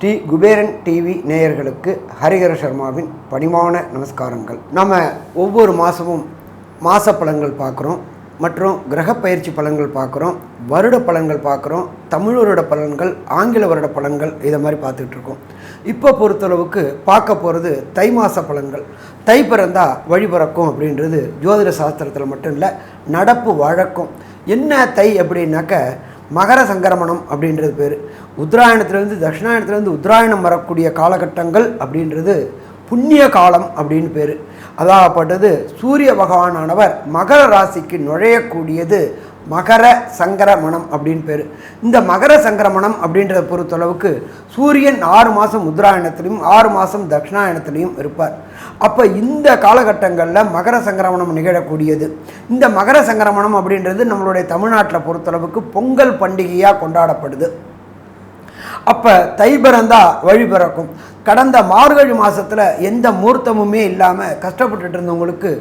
Sri Kuberan TV நேயர்களுக்கு ஹரிஹர சர்மாவின் பணிவான நமஸ்காரங்கள். நம்ம ஒவ்வொரு மாதமும் மாத பலன்கள் பார்க்குறோம், மற்றும் கிரக பயிற்சி பலன்கள் பார்க்குறோம், வருட பலன்கள் பார்க்குறோம், தமிழ் வருட பலன்கள், ஆங்கில வருட பலன்கள், இதை மாதிரி பார்த்துக்கிட்டு இருக்கோம். இப்போ பொறுத்தளவுக்கு பார்க்க போகிறது தை மாத பலன்கள். தை பிறந்தா வழி பிறக்கும் அப்படின்றது ஜோதிட சாஸ்திரத்தில் மட்டும் இல்லை, நடப்பு வழக்கம். என்ன தை அப்படின்னாக்க மகர சங்கரமணம் அப்படின்றது பேர். உத்தராயணத்துலேருந்து தட்சிணாயணத்துலேருந்து உத்தராயணம் வரக்கூடிய காலகட்டங்கள் அப்படின்றது புண்ணிய காலம் அப்படின்னு பேர். அதாகப்பட்டது சூரிய பகவானானவர் மகர ராசிக்கு நுழையக்கூடியது மகர சங்கரமணம் அப்படின்னு பேர். இந்த மகர சங்கரமணம் அப்படின்றத பொறுத்தளவுக்கு சூரியன் 6 மாதம் உத்தராயணத்துலேயும் 6 மாதம் தட்சிணாயணத்துலேயும் இருப்பார். அப்போ இந்த காலகட்டங்களில் மகர சங்கரமணம் நிகழக்கூடியது. இந்த மகர சங்கரமணம் அப்படின்றது நம்மளுடைய தமிழ்நாட்டில் பொறுத்தளவுக்கு பொங்கல் பண்டிகையாக கொண்டாடப்படுது. அப்போ தை பிறந்தா வழி பிறக்கும். கடந்த மார்கழி மாதத்தில் எந்த மூர்த்தமுமே இல்லாமல் கஷ்டப்பட்டுட்டு இருந்தவங்களுக்கு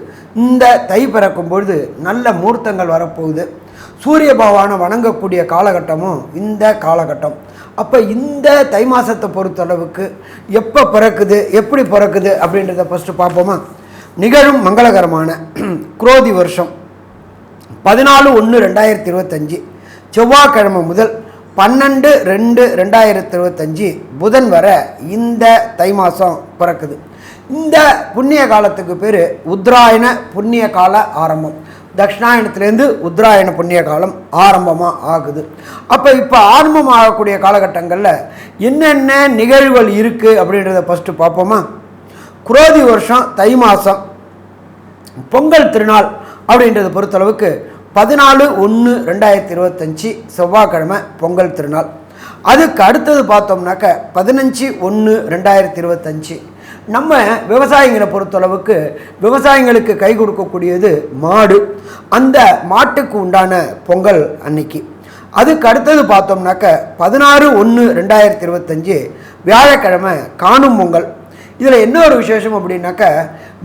இந்த தை பிறக்கும் பொழுது நல்ல மூர்த்தங்கள் வரப்போகுது. சூரிய பகவானை வணங்கக்கூடிய காலகட்டமும் இந்த காலகட்டம். அப்போ இந்த தை மாதத்தை பொறுத்தளவுக்கு எப்போ பிறக்குது, எப்படி பிறக்குது அப்படின்றத ஃபஸ்ட்டு பார்ப்போமா. நிகழும் மங்களகரமான குரோதி வருஷம் 14/1/2025 செவ்வாய்க்கிழமை முதல் 12/2/2025 புதன் வர இந்த தை மாதம் பிறக்குது. இந்த புண்ணிய காலத்துக்கு பேர் உத்தராயண புண்ணிய கால ஆரம்பம். தட்சிணாயணத்துலேருந்து உத்தராயண புண்ணிய காலம் ஆரம்பமாக ஆகுது. அப்போ இப்போ ஆரம்பம் ஆகக்கூடிய காலகட்டங்களில் என்னென்ன நிகழ்வுகள் இருக்குது அப்படின்றத ஃபஸ்ட்டு பார்ப்போமா. குரோதி வருஷம் தை மாதம் பொங்கல் திருநாள் அப்படின்றத பொறுத்தளவுக்கு 14/1/2025 செவ்வாய்க்கிழமை பொங்கல் திருநாள். அதுக்கு அடுத்தது பார்த்தோம்னாக்க 15/1/2025 நம்ம விவசாயிகளை பொறுத்தளவுக்கு விவசாயிகளுக்கு கை கொடுக்கக்கூடியது மாடு. அந்த மாட்டுக்கு உண்டான பொங்கல் அன்னைக்கு. அதுக்கு அடுத்தது பார்த்தோம்னாக்க 16/1/2025 வியாழக்கிழமை காணும் பொங்கல். இதில் என்ன ஒரு விசேஷம் அப்படின்னாக்க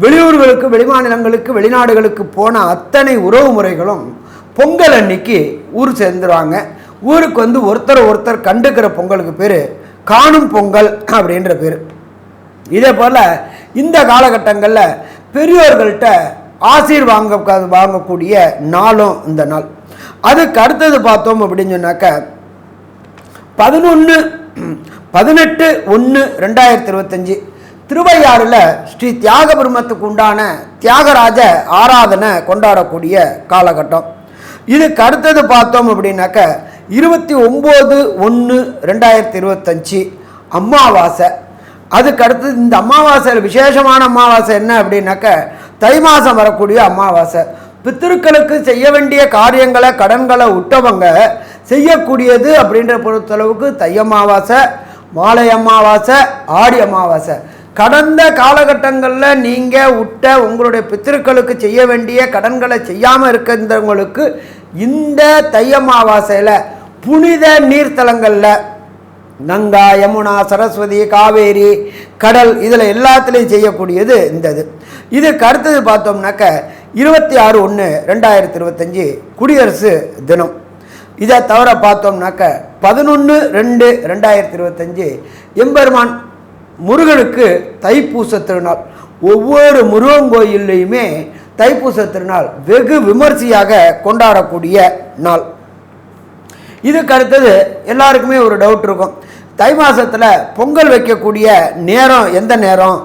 வெளியூர்களுக்கு, வெளிமாநிலங்களுக்கு, வெளிநாடுகளுக்கு போன அத்தனை உறவு முறைகளும் பொங்கல் அன்னைக்கு ஊர் சேர்ந்துருவாங்க. ஊருக்கு வந்து ஒருத்தர் கண்டுக்கிற பொங்கலுக்கு பேர் காணும் பொங்கல் அப்படின்ற பேர். இதே போல் இந்த காலகட்டங்களில் பெரியோர்கள்ட்ட ஆசீர் வாங்கக்கூடிய நாளும் இந்த நாள். அதுக்கு அடுத்தது பார்த்தோம் அப்படின்னு சொன்னாக்க 18/1/2025 திருவையாறில் ஸ்ரீ தியாக பிரம்மத்துக்கு உண்டான தியாகராஜ ஆராதனை கொண்டாடக்கூடிய காலகட்டம். இதுக்கு அடுத்தது பார்த்தோம் அப்படின்னாக்க 29/1/2025 அமாவாசை. அதுக்கு அடுத்தது இந்த அமாவாசையில் விசேஷமான அமாவாசை என்ன அப்படின்னாக்க தை மாதம் வரக்கூடிய அமாவாசை. பித்திருக்களுக்கு செய்ய வேண்டிய காரியங்களை, கடன்களை விட்டவங்க செய்யக்கூடியது அப்படின்ற பொறுத்தளவுக்கு தை அமாவாசை, மாலை அமாவாசை, ஆடி அமாவாசை. கடந்த காலகட்டங்களில் நீங்கள் விட்ட உங்களுடைய பித்திருக்களுக்கு செய்ய வேண்டிய கடன்களை செய்யாமல் இருக்கிறவங்களுக்கு இந்த தை அமாவாசையில் புனித நீர்த்தலங்களில் கங்கா, யமுனா, சரஸ்வதி, காவேரி, கடல், இதில் எல்லாத்துலேயும் செய்யக்கூடியது இந்த இது. இதுக்கு அடுத்தது பார்த்தோம்னாக்க 26/1/2025 குடியரசு தினம். இதை தவிர பார்த்தோம்னாக்க 11/2/2025 எம்பெருமான் முருகனுக்கு தைப்பூச திருநாள். ஒவ்வொரு முருகன் கோயில்லையுமே தைப்பூச திருநாள் வெகு விமர்சையாக கொண்டாடக்கூடிய நாள். இதுக்கு அடுத்தது எல்லாருக்குமே ஒரு டவுட் இருக்கும், தை மாதத்தில் பொங்கல் வைக்கக்கூடிய நேரம் எந்த நேரம்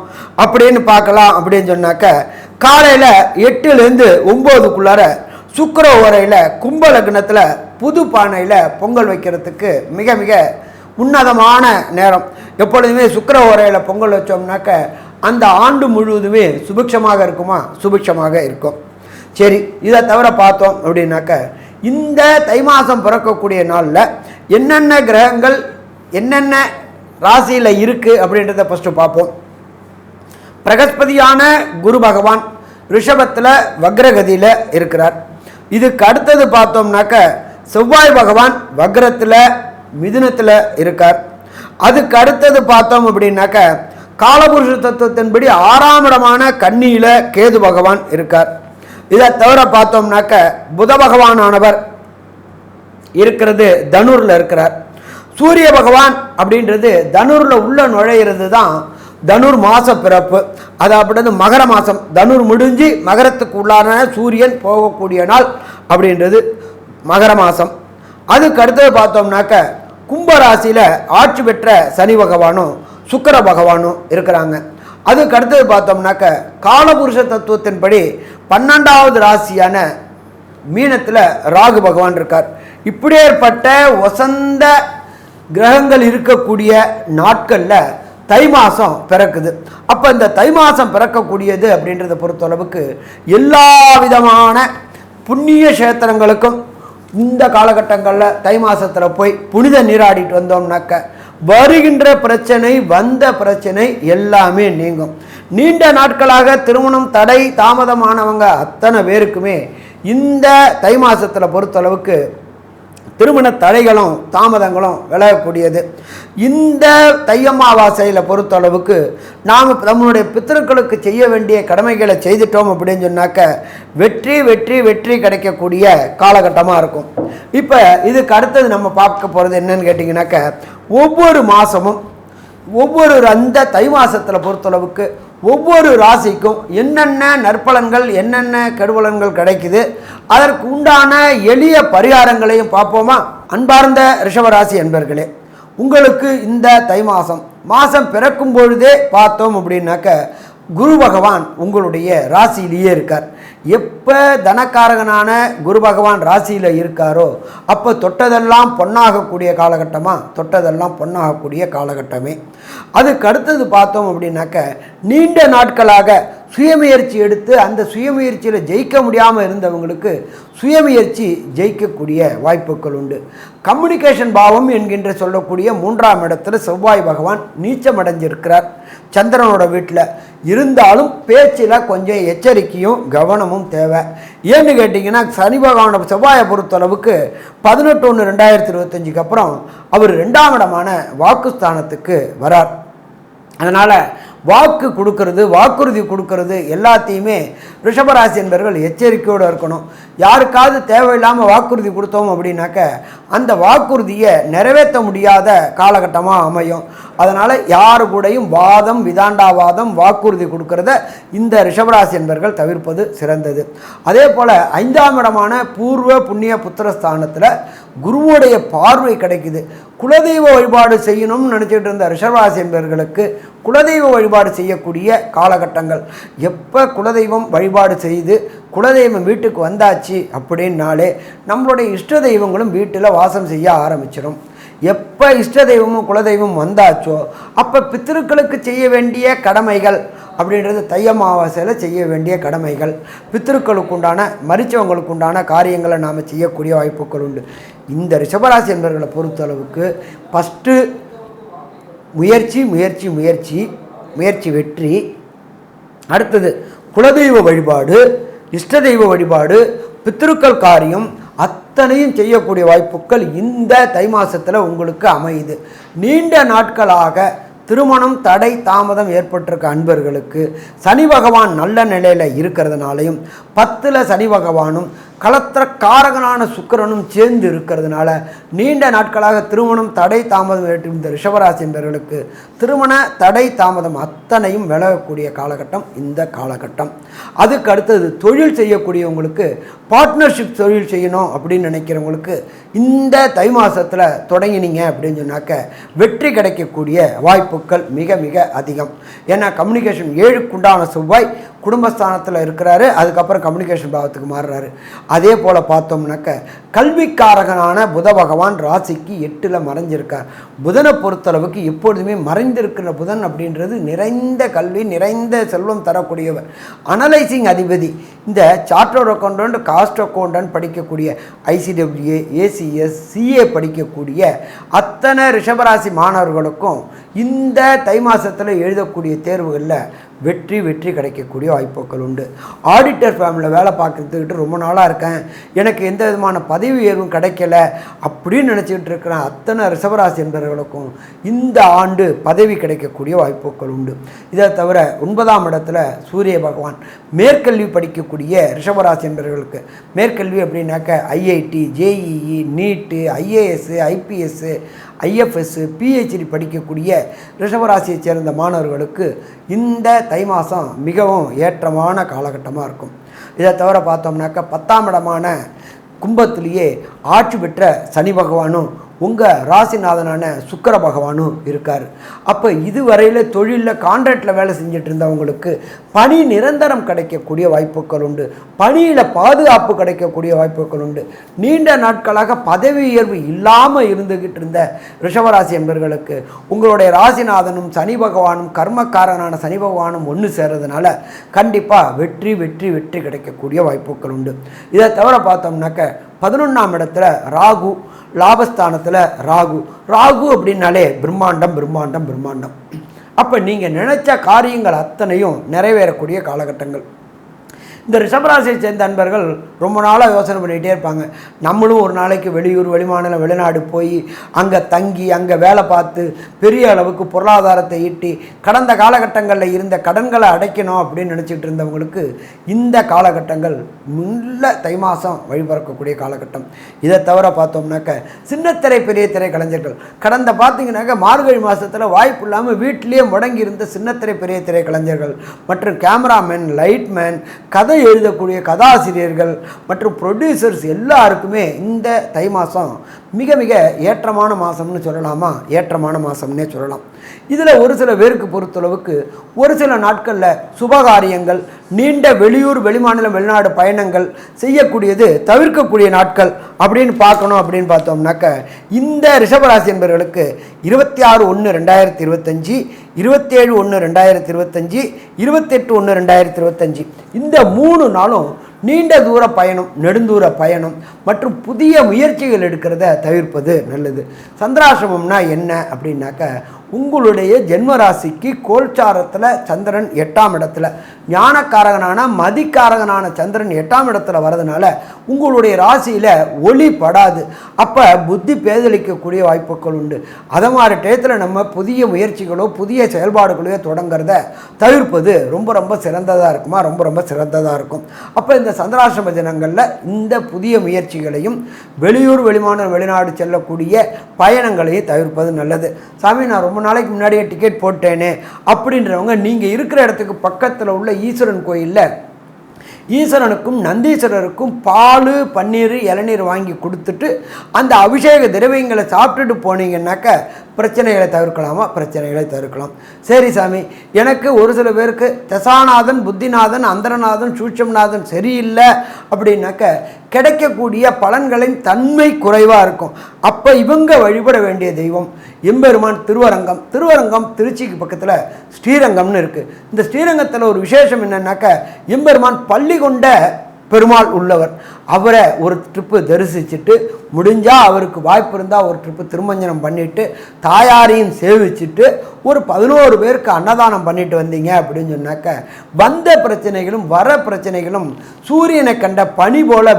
அப்படின்னு பார்க்கலாம். அப்படின்னு சொன்னாக்க காலையில் 8லேருந்து 9க்குள்ளார சுக்கிர ஓரையில் கும்ப லக்னத்தில் புது பானையில் பொங்கல் வைக்கிறதுக்கு மிக மிக உன்னதமான நேரம். எப்பொழுதுமே சுக்கிர ஓரையில் பொங்கல் வச்சோம்னாக்க அந்த ஆண்டு முழுவதுமே சுபிக்ஷமாக இருக்குமா? சுபிக்ஷமாக இருக்கும். சரி, இதை தவிர பார்த்தோம் அப்படின்னாக்க இந்த தை மாதம் பிறக்கக்கூடிய நாளில் என்னென்ன கிரகங்கள் என்னென்ன ராசியில் இருக்குது அப்படின்றத ஃபஸ்ட்டு பார்ப்போம். பிரகஸ்பதியான குரு பகவான் ரிஷபத்தில் வக்ரகதியில் இருக்கிறார். இதுக்கு அடுத்தது பார்த்தோம்னாக்க செவ்வாய் பகவான் வக்ரத்தில் மிதுனத்தில் இருக்கார். அதுக்கு அடுத்தது பார்த்தோம் அப்படின்னாக்க காலபுருஷ தத்துவத்தின்படி 6ஆம் இடமான கன்னியில் கேது பகவான் இருக்கார். இதை தவிர பார்த்தோம்னாக்க புத பகவானானவர் இருக்கிறது தனுரில் இருக்கிறார். சூரிய பகவான் அப்படின்றது தனுரில் உள்ள நுழையிறது தான் தனுர் மாச பிறப்பு. அதாவது மகர மாதம் தனுர் முடிஞ்சு மகரத்துக்கு உள்ளான சூரியன் போகக்கூடிய நாள் அப்படின்றது மகர மாதம். அதுக்கு அடுத்தது பார்த்தோம்னாக்க கும்பராசியில் ஆட்சி பெற்ற சனி பகவானும் சுக்கிர பகவானும் இருக்கிறாங்க. அதுக்கு அடுத்தது பார்த்தோம்னாக்க காலபுருஷ தத்துவத்தின்படி 12வது ராசியான மீனத்தில் ராகு பகவான் இருக்கார். இப்படியேற்பட்ட வசந்த கிரகங்கள் இருக்கக்கூடிய நாட்களில் தை மாதம் பிறக்குது. அப்போ இந்த தை மாதம் பிறக்கக்கூடியது அப்படின்றத பொறுத்தளவுக்கு எல்லா விதமான புண்ணிய கஷேத்திரங்களுக்கும் இந்த காலகட்டங்களில் தை மாதத்தில் போய் புனித நீராடிட்டு வந்தோம்னாக்க வருகின்ற பிரச்சனை வந்த பிரச்சனை எல்லாமே நீங்கும். நீண்ட நாட்களாக திருமணம் தடை தாமதமானவங்க அத்தனை பேருக்குமே இந்த தை மாதத்தில் பொறுத்தளவுக்கு திருமண தடைகளும் தாமதங்களும் விலகக்கூடியது. இந்த தையம்மாவாசையில் பொறுத்தளவுக்கு நாம் நம்மளுடைய பித்திருக்களுக்கு செய்ய வேண்டிய கடமைகளை செய்துட்டோம் அப்படின்னு சொன்னாக்க வெற்றி வெற்றி வெற்றி கிடைக்கக்கூடிய காலகட்டமாக இருக்கும். இப்போ இதுக்கு அடுத்தது நம்ம பார்க்க போகிறது என்னன்னு கேட்டிங்கனாக்க ஒவ்வொரு மாதமும் ஒவ்வொரு அந்த தை மாதத்தில் பொறுத்தளவுக்கு ஒவ்வொரு ராசிக்கும் என்னென்ன நற்பலன்கள் என்னென்ன கெடுபலன்கள் கிடைக்குது அதற்கு உண்டான எளிய பரிகாரங்களையும் பார்ப்போமா? அன்பார்ந்த ரிஷபராசி என்பர்களே, உங்களுக்கு இந்த தை மாதம் பிறக்கும் பொழுதே பார்த்தோம் அப்படின்னாக்க குரு பகவான் உங்களுடைய ராசியிலேயே இருக்கார். எப்போ தனக்காரகனான குரு பகவான் ராசியில் இருக்காரோ அப்போ தொட்டதெல்லாம் பொன்னாகக்கூடிய தொட்டதெல்லாம் பொன்னாகக்கூடிய காலகட்டமே. அதுக்கு அடுத்தது பார்த்தோம் அப்படின்னாக்க நீண்ட நாட்களாக சுயமுயற்சி எடுத்து அந்த சுயமுயற்சியில் ஜெயிக்க முடியாமல் இருந்தவங்களுக்கு சுயமுயற்சி ஜெயிக்கக்கூடிய வாய்ப்புகள் உண்டு. கம்யூனிகேஷன் பாவம் என்கின்ற சொல்லக்கூடிய 3ஆம் இடத்துல செவ்வாய் பகவான் நீச்சமடைஞ்சிருக்கிறார் சந்திரனோட வீட்டில். இருந்தாலும் பேச்சில் கொஞ்சம் எச்சரிக்கையும் கவனமும் தேவை. ஏன்னு கேட்டிங்கன்னா சனி பகவானோட செவ்வாயை பொறுத்தளவுக்கு 18/1/2025 அப்புறம் அவர் 2ஆம் இடமான வாக்குஸ்தானத்துக்கு வரார். அதனால் வாக்கு கொடுக்கறது வாக்குறுதி கொடுக்கறது எல்லாத்தையுமே ரிஷபராசி என்பவர்கள் எச்சரிக்கையோடு இருக்கணும். யாருக்காவது தேவையில்லாமல் வாக்குறுதி கொடுத்தோம் அப்படின்னாக்க அந்த வாக்குறுதியை நிறைவேற்ற முடியாத காலகட்டமாக அமையும். அதனால் யாரு கூடயும் வாதம் விதாண்டாவாதம் வாக்குறுதி கொடுக்கறத இந்த ரிஷபராசி என்பவர்கள் தவிர்ப்பது சிறந்தது. அதே போல் 5ஆம் இடமான பூர்வ புண்ணிய புத்திரஸ்தானத்தில் குருவுடைய பார்வை கிடைக்குது. குலதெய்வ வழிபாடு செய்யணும்னு நினச்சிட்டு இருந்த ரிஷபராசி என்பவர்களுக்கு குலதெய்வ வழிபாடு செய்யக்கூடிய காலகட்டங்கள். எப்போ குலதெய்வம் வழிபாடு செய்து குலதெய்வம் வீட்டுக்கு வந்தாச்சு அப்படின்னாலே நம்மளுடைய இஷ்ட தெய்வங்களும் வீட்டில் வாசம் செய்ய ஆரம்பிச்சிடும். எப்போ இஷ்ட தெய்வமும் குலதெய்வம் வந்தாச்சோ அப்போ பித்திருக்களுக்கு செய்ய வேண்டிய கடமைகள் அப்படின்றது தை அமாவாசையில் செய்ய வேண்டிய கடமைகள், பித்திருக்களுக்கு உண்டான மரிச்சவங்களுக்கு உண்டான காரியங்களை நாம் செய்யக்கூடிய வாய்ப்புகள் உண்டு. இந்த ரிஷபராசி என்பவர்களை பொறுத்தளவுக்கு ஃபஸ்ட்டு முயற்சி முயற்சி முயற்சி முயற்சி வெற்றி. அடுத்தது குலதெய்வ வழிபாடு, இஷ்ட தெய்வ வழிபாடு, பித்திருக்கள் காரியம் அத்தனையும் செய்யக்கூடிய வாய்ப்புகள் இந்த தை மாதத்தில் உங்களுக்கு அமையுது. நீண்ட நாட்களாக திருமணம் தடை தாமதம் ஏற்பட்டிருக்க அன்பர்களுக்கு சனி பகவான் நல்ல நிலையில் இருக்கிறதுனாலையும் 10ல் சனி பகவானும் கலத்திர காரகனான சுக்கிரனும் சேர்ந்து இருக்கிறதுனால நீண்ட நாட்களாக திருமணம் தடை தாமதம் ஏற்றிருந்த ரிஷபராசி என்பவர்களுக்கு திருமண தடை தாமதம் அத்தனையும் விலகக்கூடிய காலகட்டம் இந்த காலகட்டம். அதுக்கு அடுத்தது தொழில் செய்யக்கூடியவங்களுக்கு பார்ட்னர்ஷிப் தொழில் செய்யணும் அப்படின்னு நினைக்கிறவங்களுக்கு இந்த தை மாதத்தில் தொடங்கினீங்க அப்படின்னு சொன்னாக்க வெற்றி கிடைக்கக்கூடிய வாய்ப்புகள் மிக மிக அதிகம். ஏன்னா கம்யூனிகேஷன் 7க்குண்டான செவ்வாய் குடும்பஸ்தானத்தில் இருக்கிறாரு, அதுக்கப்புறம் கம்யூனிகேஷன் பாவத்துக்கு மாறுறாரு. அதே போல் பார்த்தோம்னாக்க கல்விக்காரகனான புத பகவான் ராசிக்கு 8ல் மறைஞ்சிருக்கார். புதனை பொறுத்தளவுக்கு எப்பொழுதுமே மறைந்திருக்கிற புதன் அப்படின்றது நிறைந்த கல்வி நிறைந்த செல்வம் தரக்கூடியவர். அனலைசிங் அதிபதி. இந்த சார்ட்டர்ட் அக்கௌண்டன்ட் காஸ்ட் அக்கௌண்டன்ட் படிக்கக்கூடிய ICWA ACS CA படிக்கக்கூடிய அத்தனை ரிஷபராசி மாணவர்களுக்கும் இந்த தை மாதத்தில் எழுதக்கூடிய தேர்வுகளில் வெற்றி வெற்றி கிடைக்கக்கூடிய வாய்ப்புகள் உண்டு. ஆடிட்டர் ஃபேமிலியில் வேலை பார்க்குறதுக்கிட்டு ரொம்ப நாளாக இருக்கேன், எனக்கு எந்த விதமான பதவி உயர்வும் கிடைக்கல அப்படின்னு நினச்சிக்கிட்டு இருக்கிற அத்தனை ரிஷபராசி என்பவர்களுக்கும் இந்த ஆண்டு பதவி கிடைக்கக்கூடிய வாய்ப்புகள் உண்டு. இதை தவிர 9ஆம் இடத்துல சூரிய பகவான் மேற்கல்வி படிக்கக்கூடிய ரிஷபராசி என்பவர்களுக்கு, மேற்கல்வி அப்படின்னாக்க ஐஐடி, ஜேஇஇ, நீட்டு, ஐஏஎஸ், ஐபிஎஸ், ஐஎஃப்எஸ், பிஹெச்டி படிக்கக்கூடிய ரிஷபராசியை சேர்ந்த மாணவர்களுக்கு இந்த தை மாதம் மிகவும் ஏற்றமான காலகட்டமாக இருக்கும். இதை தவிர பார்த்தோம்னாக்க 10ஆம் இடமான கும்பத்திலேயே ஆட்சி பெற்ற சனி பகவானும் உங்கள் ராசிநாதனான சுக்கிர பகவானும் இருக்கார். அப்போ இதுவரையில் தொழிலில் கான்ட்ராக்டில் வேலை செஞ்சுட்டு இருந்தவங்களுக்கு பணி நிரந்தரம் கிடைக்கக்கூடிய வாய்ப்புகள் உண்டு. பணியில் பாதுகாப்பு கிடைக்கக்கூடிய வாய்ப்புகள் உண்டு. நீண்ட நாட்களாக பதவி உயர்வு இல்லாமல் இருந்துக்கிட்டு இருந்த ரிஷபராசி என்பவர்களுக்கு உங்களுடைய ராசிநாதனும் சனி பகவானும் கர்மக்காரனான சனி பகவானும் ஒன்று சேர்றதுனால கண்டிப்பாக வெற்றி வெற்றி வெற்றி கிடைக்கக்கூடிய வாய்ப்புகள் உண்டு. இதை தவிர பார்த்தோம்னாக்க 11ஆம் இடத்துல ராகு, லாபஸ்தானத்தில் ராகு அப்படின்னாலே பிரம்மாண்டம் பிரம்மாண்டம் பிரம்மாண்டம். அப்போ நீங்கள் நினச்ச காரியங்கள் அத்தனையும் நிறைவேறக்கூடிய காலகட்டங்கள். இந்த ரிஷபராசியை சேர்ந்த அன்பர்கள் ரொம்ப நாளாக யோசனை பண்ணிகிட்டே இருப்பாங்க, நம்மளும் ஒரு நாளைக்கு வெளியூர், வெளிமாநிலம், வெளிநாடு போய் அங்கே தங்கி அங்கே வேலை பார்த்து பெரிய அளவுக்கு பொருளாதாரத்தை ஈட்டி கடந்த காலகட்டங்களில் இருந்த கடன்களை அடைக்கணும் அப்படின்னு நினச்சிட்டு இருந்தவங்களுக்கு இந்த காலகட்டங்கள் முள்ள தை மாதம் வழிபறக்கக்கூடிய காலகட்டம். இதை தவிர பார்த்தோம்னாக்க சின்னத்திரை பெரிய திரை கலைஞர்கள் கடந்த பார்த்தீங்கன்னாக்க மார்கழி மாதத்தில் வாய்ப்பு இல்லாமல் வீட்டிலேயே முடங்கி இருந்த சின்னத்திரை பெரிய திரை கலைஞர்கள் மற்றும் கேமராமேன், லைட்மேன், கதை எழுதக்கூடிய கதாசிரியர்கள் மற்றும் ப்ரொடியூசர்ஸ் எல்லாருக்குமே இந்த தை மாதம் மிக மிக ஏற்றமான மாதம்னு சொல்லலாமா, ஏற்றமான மாதம்னே சொல்லலாம். இதில் ஒரு சில பேருக்கு பொறுத்தளவுக்கு ஒரு சில நாட்களில் சுபகாரியங்கள், நீண்ட வெளியூர், வெளிமாநிலம், வெளிநாடு பயணங்கள் செய்யக்கூடியது தவிர்க்கக்கூடிய நாட்கள் அப்படின்னு பார்க்கணும். அப்படின்னு பார்த்தோம்னாக்க இந்த ரிஷபராசி என்பவர்களுக்கு 26/1/2025, 27/1/2025, 28/1/2025 இந்த 3 நாளும் நீண்ட தூர பயணம், நெடுந்தூர பயணம் மற்றும் புதிய முயற்சிகள் எடுக்கிறத தவிர்ப்பது நல்லது. சந்திராசிரமம்னா என்ன அப்படின்னாக்க உங்களுடைய ஜென்மராசிக்கு கோல்சாரத்தில் சந்திரன் 8ஆம் இடத்துல, ஞானக்காரகனான மதிக்காரகனான சந்திரன் 8ஆம் இடத்துல வரதுனால உங்களுடைய ராசியில் ஒளி படாது. அப்போ புத்தி பேதலிக்கக்கூடிய வாய்ப்புகள் உண்டு. அதை மாதிரி டயத்தில் நம்ம புதிய முயற்சிகளோ புதிய செயல்பாடுகளையோ தொடங்கிறத தவிர்ப்பது ரொம்ப ரொம்ப சிறந்ததாக இருக்குமா, ரொம்ப ரொம்ப சிறந்ததாக இருக்கும். அப்போ இந்த சந்திராசிரம தினங்களில் இந்த புதிய முயற்சிகளையும் வெளியூர், வெளிமாநிலம், வெளிநாடு செல்லக்கூடிய பயணங்களையும் தவிர்ப்பது நல்லது. சாமி, நான் ரொம்ப நாளைக்கு முன்னாடியே டிக்கெட் போட்டேனே அப்படின்றவங்க நீங்கள் இருக்கிற இடத்துக்கு பக்கத்தில் உள்ள ஈஸ்வரன் கோயிலில் ஈஸ்வரனுக்கும் நந்தீஸ்வரருக்கும் பால், பன்னீர், இளநீர் வாங்கி கொடுத்துட்டு அந்த அபிஷேக திரவியங்களை சாப்பிட்டுட்டு போனீங்கன்னாக்க பிரச்சனைகளை தவிர்க்கலாமா, பிரச்சனைகளை தவிர்க்கலாம். சரி சாமி, எனக்கு ஒரு சில பேருக்கு தசாநாதன், புத்திநாதன், அந்தரநாதன், சூட்சம்நாதன் சரியில்லை அப்படின்னாக்க கிடைக்கக்கூடிய பலன்களின் தன்மை குறைவாக இருக்கும். அப்போ இவங்க வழிபட வேண்டிய தெய்வம் எம்பெருமான் திருவரங்கம். திருவரங்கம் திருச்சிக்கு பக்கத்தில் ஸ்ரீரங்கம்னு இருக்குது. இந்த ஸ்ரீரங்கத்தில் ஒரு விசேஷம் என்னன்னாக்க எம்பெருமான் பள்ளி கொண்ட பெருமாள் உள்ளவர். அவரை ஒரு ட்ரிப்பு தரிசிச்சுட்டு முடிஞ்சால் அவருக்கு வாய்ப்பு இருந்தால் ஒரு ட்ரிப்பு திருமஞ்சனம் பண்ணிவிட்டு தாயாரையும் சேவிச்சுட்டு ஒரு 11 பேருக்கு அன்னதானம் பண்ணிட்டு வந்தீங்க அப்படின்னு சொன்னாக்க வந்த பிரச்சனைகளும் வர பிரச்சனைகளும் சூரியனை கண்ட பனி போல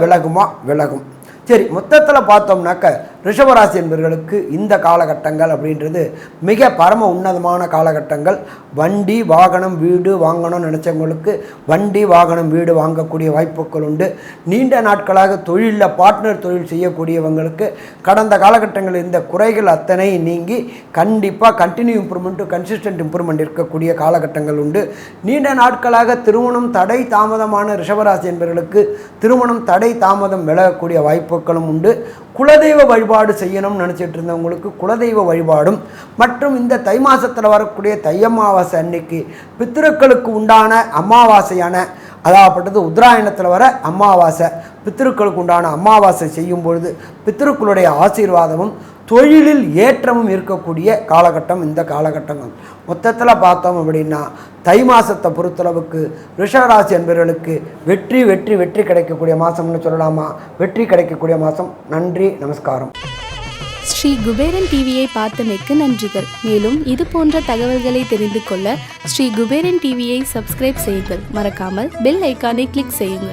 விலகும். சரி, மொத்தத்தில் பார்த்தோம்னாக்க ரிஷபராசி என்பவர்களுக்கு இந்த காலகட்டங்கள் அப்படின்றது மிக பரம உன்னதமான காலகட்டங்கள். வண்டி, வாகனம், வீடு வாங்கணும்னு நினச்சவங்களுக்கு வண்டி, வாகனம், வீடு வாங்கக்கூடிய வாய்ப்புகள் உண்டு. நீண்ட நாட்களாக தொழிலில் பார்ட்னர் தொழில் செய்யக்கூடியவங்களுக்கு கடந்த காலகட்டங்களில் இந்த குறைகள் அத்தனை நீங்கி கண்டிப்பாக கண்டினியூ இம்ப்ரூவ்மெண்ட், கன்சிஸ்டன்ட் இம்ப்ரூவ்மெண்ட் இருக்கக்கூடிய காலகட்டங்கள் உண்டு. நீண்ட நாட்களாக திருமணம் தடை தாமதமான ரிஷபராசி என்பவர்களுக்கு திருமணம் தடை தாமதம் விலகக்கூடிய வாய்ப்புகளும் உண்டு. குலதெய்வ வழிபாடு செய்யணும்னு நினச்சிட்டு இருந்தவங்களுக்கு குலதெய்வ வழிபாடும் மற்றும் இந்த தை மாதத்தில் வரக்கூடிய தை அமாவாசை அன்னைக்கு பித்திருக்களுக்கு உண்டான அமாவாசையான, அதாகப்பட்டது உத்தராயணத்தில் வர அமாவாசை, பித்திருக்களுக்கு உண்டான அமாவாசை செய்யும் பொழுது பித்திருக்களுடைய ஆசீர்வாதமும் தொழிலில் ஏற்றமும் இருக்கக்கூடிய காலகட்டம் இந்த காலகட்டங்கள். மொத்தத்தில் பார்த்தோம் அப்படின்னா தை மாதத்தை பொறுத்தளவுக்கு ரிஷபராசி என்பவர்களுக்கு வெற்றி வெற்றி வெற்றி கிடைக்கக்கூடிய மாதம்னு சொல்லலாமா, வெற்றி கிடைக்கக்கூடிய மாதம். நன்றி, நமஸ்காரம். ஸ்ரீ குபேரன் டிவியை பார்த்தமைக்கு நன்றிகள். மேலும் இது போன்ற தகவல்களை தெரிந்து கொள்ள ஸ்ரீ குபேரன் டிவியை சப்ஸ்கிரைப் செய்யுங்கள். மறக்காமல் பெல் ஐக்கானை கிளிக் செய்யுங்கள்.